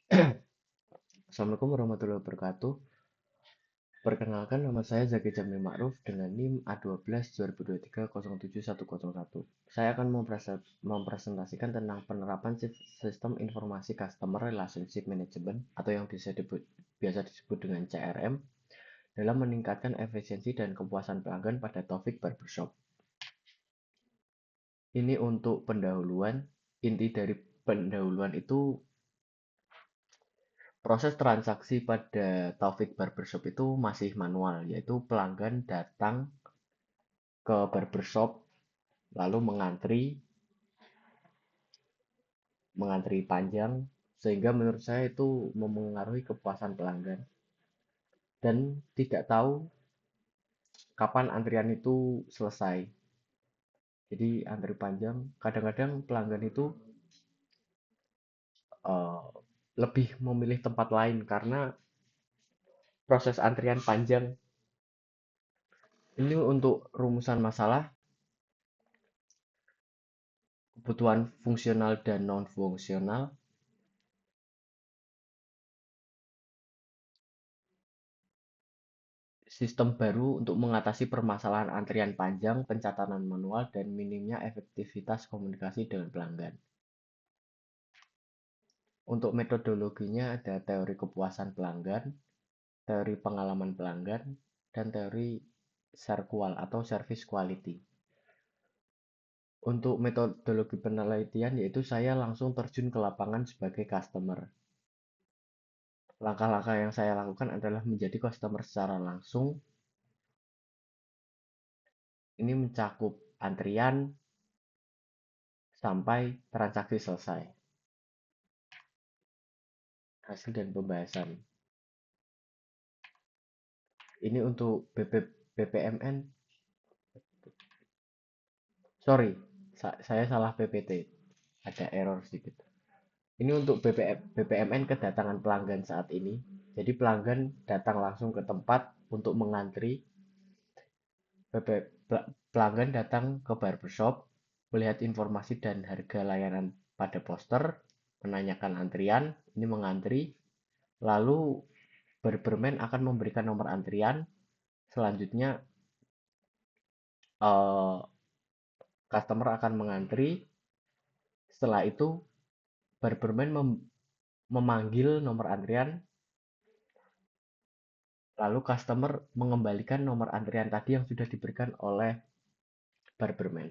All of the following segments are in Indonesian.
Assalamualaikum warahmatullahi wabarakatuh. Perkenalkan, nama saya Zaki Jamil Ma'ruf dengan NIM A12 2023 07101. Saya akan mempresentasikan tentang penerapan sistem informasi Customer Relationship Management atau yang biasa disebut dengan CRM dalam meningkatkan efisiensi dan kepuasan pelanggan pada Taufik Barbershop. Ini untuk pendahuluan. Inti dari pendahuluan itu, proses transaksi pada Taufik Barbershop itu masih manual, yaitu pelanggan datang ke barbershop lalu mengantri panjang, sehingga menurut saya itu memengaruhi kepuasan pelanggan dan tidak tahu kapan antrian itu selesai. Jadi antri panjang, kadang-kadang pelanggan itu eh, lebih memilih tempat lain karena proses antrian panjang. Ini untuk rumusan masalah, kebutuhan fungsional dan non fungsional. Sistem baru untuk mengatasi permasalahan antrian panjang, pencatatan manual, dan minimnya efektivitas komunikasi dengan pelanggan. Untuk metodologinya ada teori kepuasan pelanggan, teori pengalaman pelanggan, dan teori SERQUAL atau Service Quality. Untuk metodologi penelitian yaitu saya langsung terjun ke lapangan sebagai customer. Langkah-langkah yang saya lakukan adalah menjadi customer secara langsung. Ini mencakup antrian sampai transaksi selesai. Hasil dan pembahasan. Ini untuk BPMN. Sorry, saya salah PPT. Ada error sedikit. Ini untuk BPMN kedatangan pelanggan saat ini. Jadi pelanggan datang langsung ke tempat untuk mengantri. Pelanggan datang ke barbershop, melihat informasi dan harga layanan pada poster, menanyakan antrian, ini mengantri, lalu barberman akan memberikan nomor antrian. Selanjutnya eh, customer akan mengantri. Setelah itu barberman memanggil nomor antrian, lalu customer mengembalikan nomor antrian tadi yang sudah diberikan oleh barberman.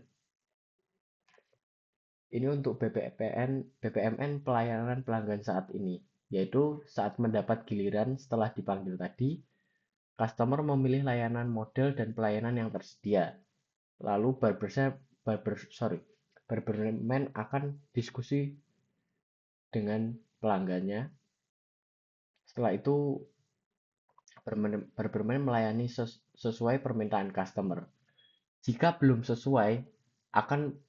Ini untuk BPMN pelayanan pelanggan saat ini, yaitu saat mendapat giliran setelah dipanggil tadi, customer memilih layanan model dan pelayanan yang tersedia. Lalu barberman akan diskusi dengan pelanggannya. Setelah itu barberman melayani sesuai permintaan customer. Jika belum sesuai, akan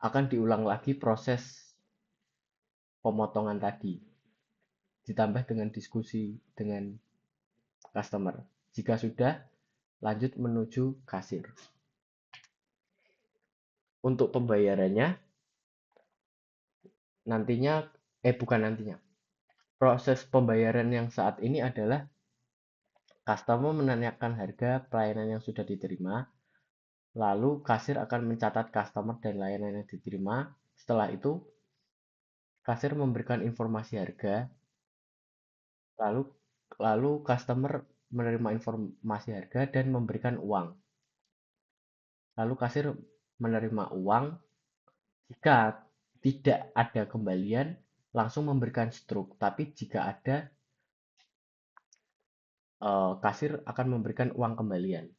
akan diulang lagi proses pemotongan tadi, ditambah dengan diskusi dengan customer. Jika sudah, lanjut menuju kasir. Untuk pembayarannya, nantinya, bukan nantinya, proses pembayaran yang saat ini adalah customer menanyakan harga pelayanan yang sudah diterima, lalu kasir akan mencatat customer dan layanan yang diterima. Setelah itu, kasir memberikan informasi harga, lalu lalu customer menerima informasi harga dan memberikan uang. Lalu kasir menerima uang. Jika tidak ada kembalian, langsung memberikan struk. Tapi jika ada, kasir akan memberikan uang kembalian.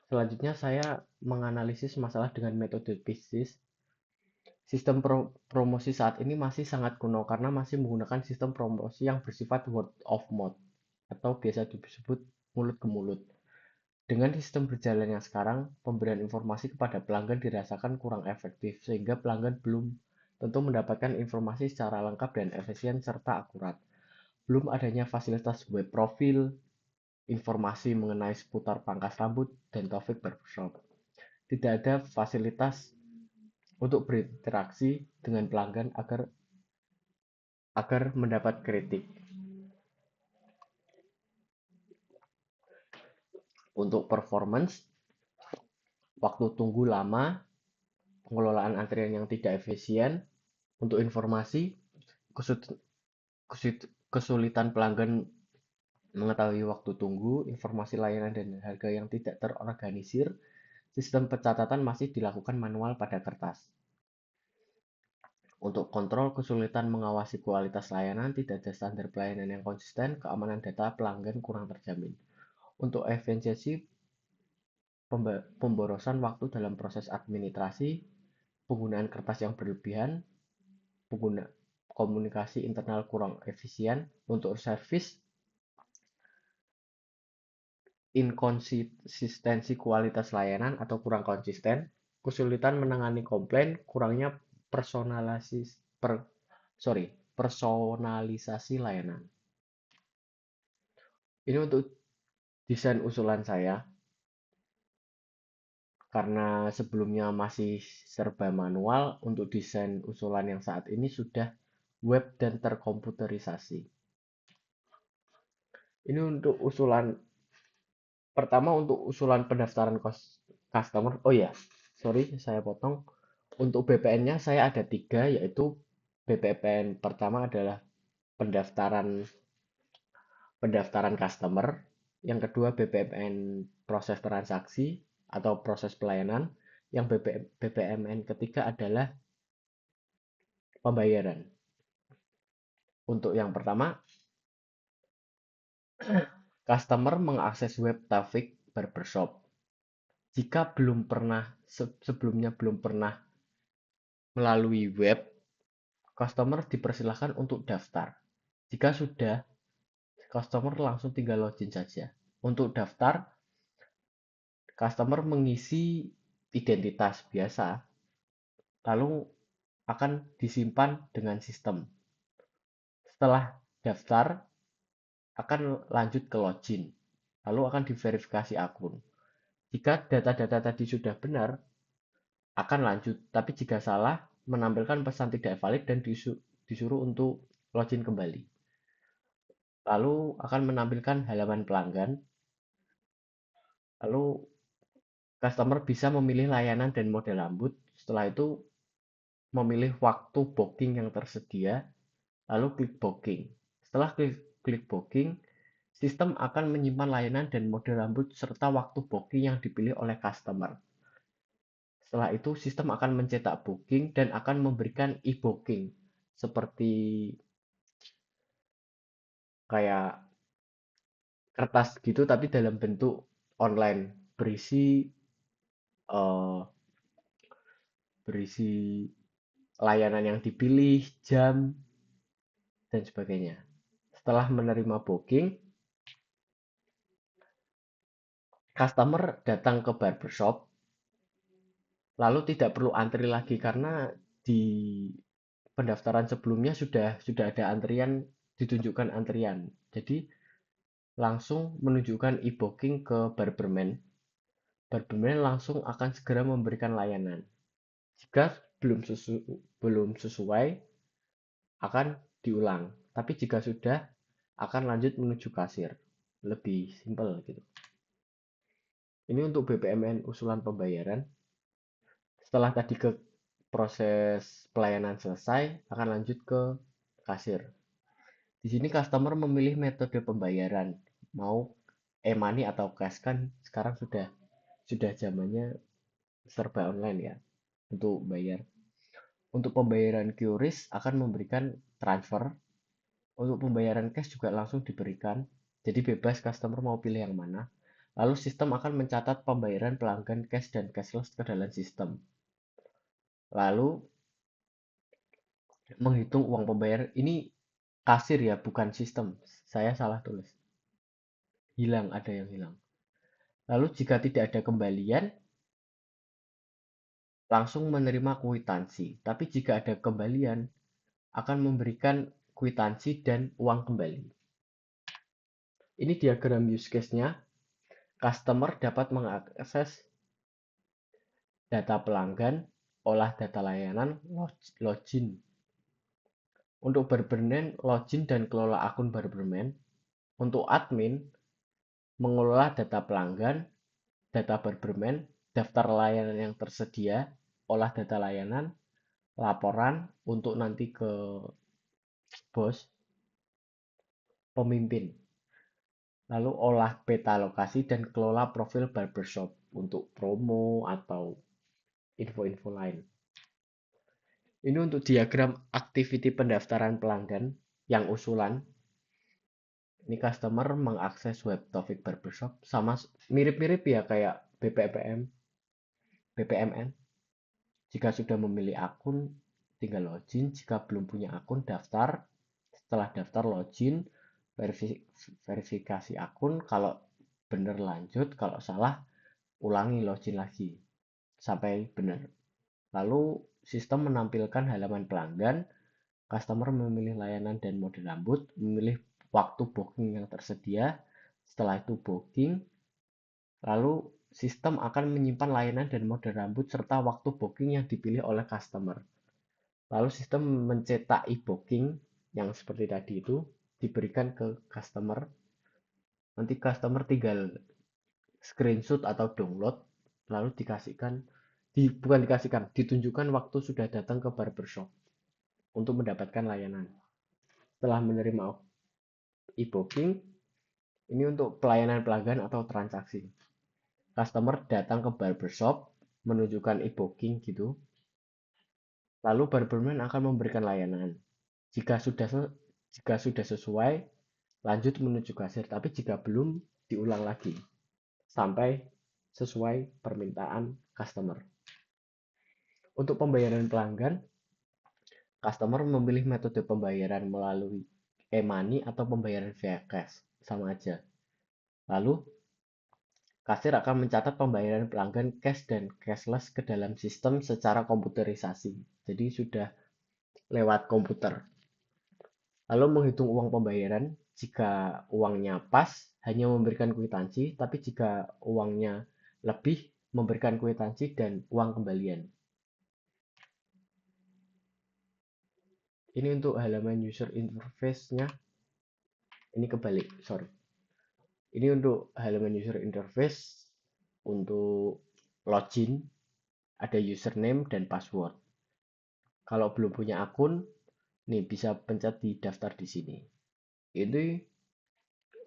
Selanjutnya saya menganalisis masalah dengan metode bisnis. Sistem promosi saat ini masih sangat kuno karena masih menggunakan sistem promosi yang bersifat word of mouth atau biasa disebut mulut ke mulut. Dengan sistem berjalan yang sekarang, pemberian informasi kepada pelanggan dirasakan kurang efektif sehingga pelanggan belum tentu mendapatkan informasi secara lengkap dan efisien serta akurat. Belum adanya fasilitas web profil, informasi mengenai seputar pangkas rambut dan Taufik Barbershop. Tidak ada fasilitas untuk berinteraksi dengan pelanggan agar mendapat kritik. Untuk performance, waktu tunggu lama, pengelolaan antrian yang tidak efisien. Untuk informasi, kesulitan pelanggan mengetahui waktu tunggu, informasi layanan dan harga yang tidak terorganisir, sistem pencatatan masih dilakukan manual pada kertas. Untuk kontrol kesulitan mengawasi kualitas layanan, tidak ada standar pelayanan yang konsisten, keamanan data pelanggan kurang terjamin. Untuk efisiensi pemborosan waktu dalam proses administrasi, penggunaan kertas yang berlebihan, pengguna komunikasi internal kurang efisien. Untuk service, inkonsistensi kualitas layanan atau kurang konsisten, kesulitan menangani komplain, kurangnya personalisasi layanan. Ini untuk desain usulan saya, karena sebelumnya masih serba manual, untuk desain usulan yang saat ini sudah web dan terkomputerisasi. Ini untuk usulan pertama, untuk usulan pendaftaran customer. Oh ya, sorry saya potong. Untuk BPN-nya saya ada 3, yaitu BPN pertama adalah pendaftaran pendaftaran customer, yang kedua BPMN proses transaksi atau proses pelayanan, yang BPMN ketiga adalah pembayaran. Untuk yang pertama, customer mengakses web traffic barbershop. Jika sebelumnya belum pernah melalui web, customer dipersilahkan untuk daftar. Jika sudah, customer langsung tinggal login saja. Untuk daftar, customer mengisi identitas biasa, lalu akan disimpan dengan sistem. Setelah daftar, akan lanjut ke login, lalu akan diverifikasi akun. Jika data-data tadi sudah benar, akan lanjut. Tapi jika salah, menampilkan pesan tidak valid dan disuruh untuk login kembali. Lalu akan menampilkan halaman pelanggan. Lalu customer bisa memilih layanan dan mode lambat. Setelah itu memilih waktu booking yang tersedia, lalu klik booking. Setelah klik booking, sistem akan menyimpan layanan dan mode lambat serta waktu booking yang dipilih oleh customer. Setelah itu, sistem akan mencetak booking dan akan memberikan e-booking seperti kayak kertas gitu, tapi dalam bentuk online, uh, berisi layanan yang dipilih, jam, dan sebagainya. Setelah menerima booking, customer datang ke barbershop, lalu tidak perlu antri lagi karena di pendaftaran sebelumnya sudah ada antrian, ditunjukkan antrian. Jadi langsung menunjukkan e-booking ke barberman. Barberman langsung akan segera memberikan layanan. Jika belum sesuai, akan diulang. Tapi jika sudah, akan lanjut menuju kasir. Lebih simpel gitu. Ini untuk BPMN usulan pembayaran. Setelah tadi ke proses pelayanan selesai, akan lanjut ke kasir. Di sini customer memilih metode pembayaran, mau e-money atau cash, kan sekarang sudah zamannya serba online ya untuk bayar. Untuk pembayaran QRIS akan memberikan transfer. Untuk pembayaran cash juga langsung diberikan. Jadi bebas customer mau pilih yang mana. Lalu sistem akan mencatat pembayaran pelanggan cash dan cashless ke dalam sistem. Lalu menghitung uang pembayaran. Ini kasir ya, bukan sistem. Saya salah tulis. Ada yang hilang. Lalu jika tidak ada kembalian, langsung menerima kwitansi. Tapi jika ada kembalian, akan memberikan kwitansi dan uang kembali. Ini diagram use case-nya. Customer dapat mengakses data pelanggan, olah data layanan login. Untuk berbermain, login dan kelola akun berbermain. Untuk admin, mengelola data pelanggan, data berbermain, daftar layanan yang tersedia, olah data layanan, laporan untuk nanti ke bos, pemimpin. Lalu olah peta lokasi dan kelola profil barbershop untuk promo atau info-info lain. Ini untuk diagram activity pendaftaran pelanggan yang usulan. Ini customer mengakses web Taufik Barbershop sama mirip-mirip ya kayak BPMN. Jika sudah memilih akun, tinggal login. Jika belum punya akun, daftar. Setelah daftar login, verifikasi akun. Kalau benar lanjut, kalau salah ulangi login lagi sampai benar. Lalu sistem menampilkan halaman pelanggan, customer memilih layanan dan mode rambut, memilih waktu booking yang tersedia. Setelah itu booking, lalu sistem akan menyimpan layanan dan mode rambut serta waktu booking yang dipilih oleh customer. Lalu sistem mencetak e-booking yang seperti tadi itu diberikan ke customer. Nanti customer tinggal screenshot atau download, lalu bukan dikasihkan, ditunjukkan waktu sudah datang ke barbershop untuk mendapatkan layanan. Setelah menerima e-booking, ini untuk pelayanan pelanggan atau transaksi. Customer datang ke barbershop, menunjukkan e-booking gitu, lalu barberman akan memberikan layanan. Jika sudah sesuai, lanjut menuju kasir. Tapi jika belum, diulang lagi sampai sesuai permintaan customer. Untuk pembayaran pelanggan, customer memilih metode pembayaran melalui e-money atau pembayaran via cash, sama aja. Lalu, kasir akan mencatat pembayaran pelanggan cash dan cashless ke dalam sistem secara komputerisasi. Jadi sudah lewat komputer. Lalu menghitung uang pembayaran, jika uangnya pas, hanya memberikan kwitansi, tapi jika uangnya lebih, memberikan kwitansi dan uang kembalian. Ini untuk halaman user interface-nya. Ini kebalik, sorry. Ini untuk halaman user interface. Untuk login, ada username dan password. Kalau belum punya akun, nih bisa pencet di daftar di sini. Ini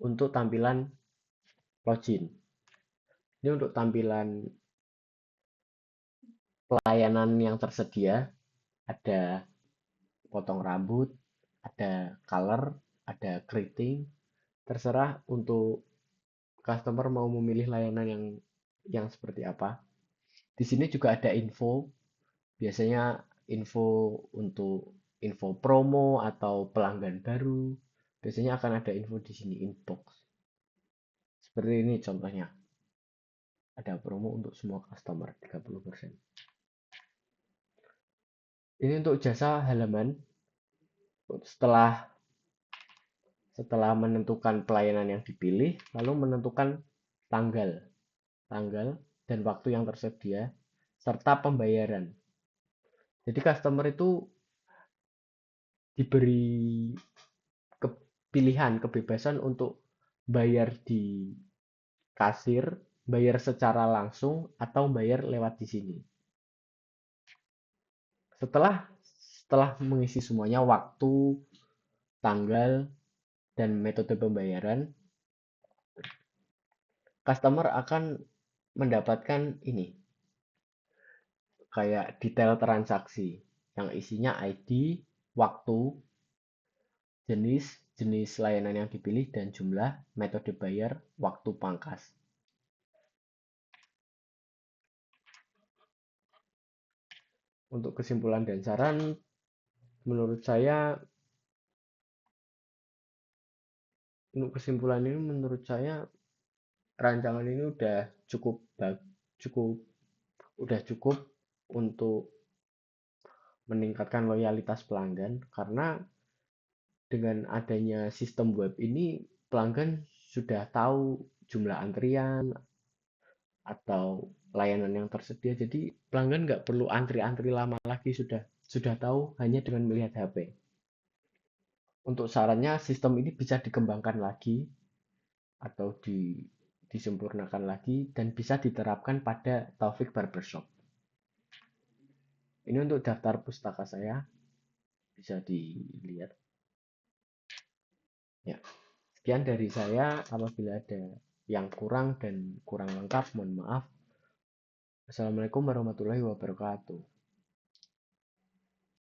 untuk tampilan login. Ini untuk tampilan pelayanan yang tersedia. Ada potong rambut, ada color, ada keriting. Terserah untuk customer mau memilih layanan yang seperti apa. Di sini juga ada info. Biasanya info untuk info promo atau pelanggan baru. Biasanya akan ada info di sini inbox. Seperti ini contohnya. Ada promo untuk semua customer 30%. Ini untuk jasa halaman. Setelah menentukan pelayanan yang dipilih, lalu menentukan tanggal, dan waktu yang tersedia, serta pembayaran. Jadi customer itu diberi kebebasan untuk bayar di kasir, bayar secara langsung, atau bayar lewat di sini. Setelah mengisi semuanya, waktu, tanggal, dan metode pembayaran, customer akan mendapatkan ini, kayak detail transaksi, yang isinya ID, waktu, jenis layanan yang dipilih, dan jumlah, metode bayar, waktu pangkas. Untuk kesimpulan dan saran, menurut saya rancangan ini cukup untuk meningkatkan loyalitas pelanggan, karena dengan adanya sistem web ini pelanggan sudah tahu jumlah antrian atau layanan yang tersedia. Jadi pelanggan nggak perlu antri-antri lama lagi, sudah tahu hanya dengan melihat HP. Untuk sarannya, sistem ini bisa dikembangkan lagi atau disempurnakan lagi dan bisa diterapkan pada Taufik Barbershop. Ini untuk daftar pustaka saya, bisa dilihat. Ya, sekian dari saya. Apabila ada yang kurang dan kurang lengkap, mohon maaf. Assalamualaikum warahmatullahi wabarakatuh.